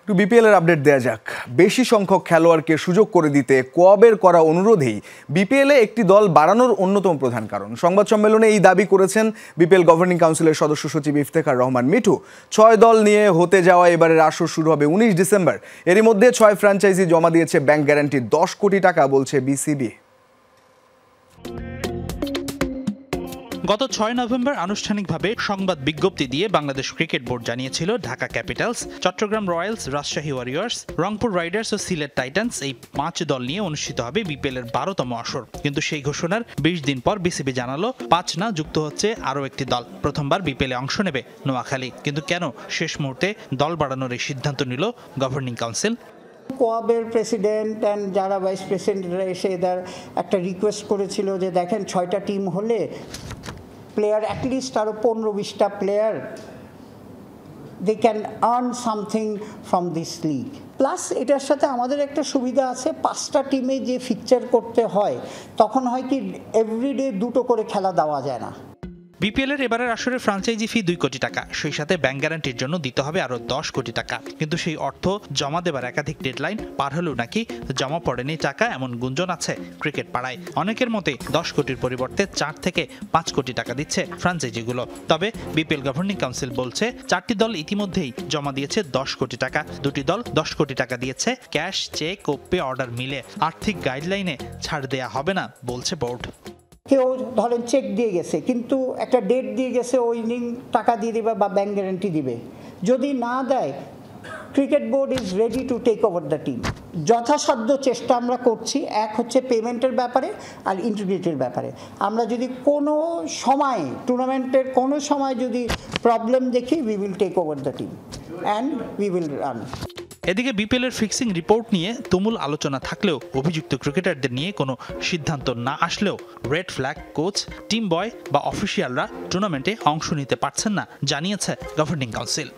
একটু বিপিএল এর আপডেট দেয়া যাক। বেশি সংখ্যক খেলোয়াড়কে সুযোগ করে দিতে কোয়াবের করা অনুরোধেই বিপিএল এ একটি দল বাড়ানোর অন্যতম প্রধান কারণ। সংবাদ সম্মেলনে এই দাবি করেছেন বিপিএল গভর্নিং কাউন্সিলের সদস্য সচিব ইফতেখার রহমান মিঠু। 6 দল নিয়ে হতে যাওয়া এবারের আসর শুরু হবে 19 ডিসেম্বর। এরই মধ্যে 6 ফ্র্যাঞ্চাইজি জমা দিয়েছে ব্যাংক গ্যারান্টি 10 কোটি টাকা, বলছে বিসিবি। গত 6 নভেম্বর আনুষ্ঠানিকভাবে সংবাদ বিজ্ঞপ্তি দিয়ে বাংলাদেশ ক্রিকেট বোর্ড জানিয়েছিল Dhaka Capitals, Chattogram Royals, Rajshahi Warriors, Rangpur Riders ও সিলেট টাইটান্স এই 5 দল নিয়ে অনুষ্ঠিত হবে বিপিএল এর 12তম আসর। কিন্তু সেই ঘোষণার 20 দিন পর বিসিবি জানালো 5 না, যুক্ত হচ্ছে আরও একটি দল। প্রথমবার বিপিএল এ অংশ নেবে নোয়াখালী। কিন্তু কেন শেষ মুহূর্তে দল বাড়ানোর এই সিদ্ধান্ত নিল গভর্নিং কাউন্সিল? কোয়াবের প্রেসিডেন্ট অ্যান্ড যারা ভাইস প্রেসিডেন্টরা এসে এদের একটা রিকোয়েস্ট করেছিল যে দেখেন 6টা টিম হলে প্লেয়ার অ্যাটলিস্ট আরও 15-20টা player they can earn something from this league. Plus এটার সাথে আমাদের একটা সুবিধা আছে, 5টা টিমে যে ফিকচার করতে হয় তখন হয় কি এভরিডে 2টো করে খেলা দেওয়া যায় না। বিপিএল এর এবারের আসরে ফ্র্যাঞ্চাইজি ফি 2 কোটি টাকা, সেই সাথে ব্যাংক গ্যারান্টির জন্য দিতে হবে আরো 10 কোটি টাকা। কিন্তু সেই অর্থ জমা দেবার একাধিক ডেডলাইন পার হলেও নাকি জমা পড়েনি টাকা, এমন গুঞ্জন আছে ক্রিকেট পাড়ায়। অনেকের মতে 10 কোটির পরিবর্তে 4 থেকে 5 কোটি টাকা দিচ্ছে ফ্র্যাঞ্চাইজিগুলো। তবে বিপিএল গভর্নিং কাউন্সিল বলছে 4টি দল ইতিমধ্যেই জমা দিয়েছে 10 কোটি টাকা, 2টি দল 10 কোটি টাকা দিয়েছে। ক্যাশ, চেক ও পে অর্ডার মিলে আর্থিক গাইডলাইনে ছাড় দেয়া হবে না, বলছে বোর্ড। কেউ ধরেন চেক দিয়ে গেছে কিন্তু একটা ডেট দিয়ে গেছে, ওই দিন টাকা দিয়ে দিবে বা ব্যাংক গ্যারান্টি দিবে। যদি না দেয়, cricket board is ready to take over the team. যথাসাধ্য চেষ্টা আমরা করছি, এক হচ্ছে পেমেন্টের ব্যাপারে আর ইন্টিগ্রিটির ব্যাপারে। আমরা যদি কোনো সময় টুর্নামেন্টের কোনো সময় যদি প্রবলেম দেখি, we will take over the team and we will run. এদিকে বিপিএল এর ফিক্সিং রিপোর্ট নিয়ে তুমুল আলোচনা থাকলেও অভিযুক্ত ক্রিকেটারদের নিয়ে কোনো সিদ্ধান্ত না আসলেও রেড ফ্ল্যাগ কোচ, টিম বয় বা অফিসিয়ালরা টুর্নামেন্টে অংশ নিতে পারছেন না, জানিয়েছে গভর্নিং কাউন্সিল।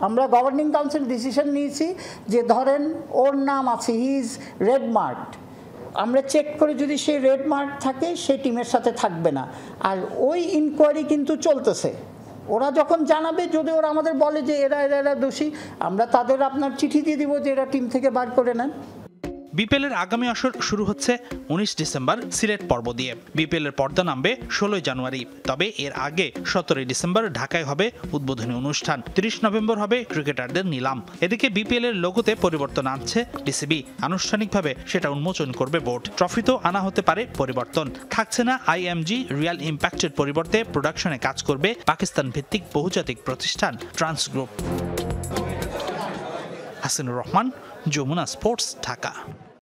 আমরা গভর্নিং কাউন্সিল ডিসিশন নিয়েছি যে ধরেন ওর নাম আছে, হি ইজ রেড মার্কড, আমরা চেক করে যদি সে রেড মার্ক থাকে সে টিমের সাথে থাকবে না। আর ওই ইনকোয়ারি কিন্তু চলতেছে। ওরা যখন জানাবে, যদি ওরা আমাদের বলে যে এরা এরা এরা দোষী, আমরা তাদের আপনার চিঠি দিয়ে দিব যে এরা টিম থেকে বার করে নেন। বিপিএল এর আগামী আসর শুরু হচ্ছে 19 ডিসেম্বর সিলেট পর্ব দিয়ে। বিপিএল এর পর্দা নামবে 16 জানুয়ারি। তবে এর আগে 17 ডিসেম্বর ঢাকায় হবে উদ্বোধনী অনুষ্ঠান, 30 নভেম্বর হবে ক্রিকেটারদের নিলাম। এদিকে বিপিএল এর লোগোতে পরিবর্তন আনছে বিসিবি, আনুষ্ঠানিকভাবে সেটা উন্মোচন করবে বোর্ড। ট্রফিতেও আনা হতে পারে পরিবর্তন। থাকছে না আইএমজি রিয়াল ইম্প্যাক্টের পরিবর্তে প্রোডাকশনে কাজ করবে পাকিস্তান ভিত্তিক বহুজাতিক প্রতিষ্ঠান trans group. Hasinur Rahman, Jamuna sports, Dhaka.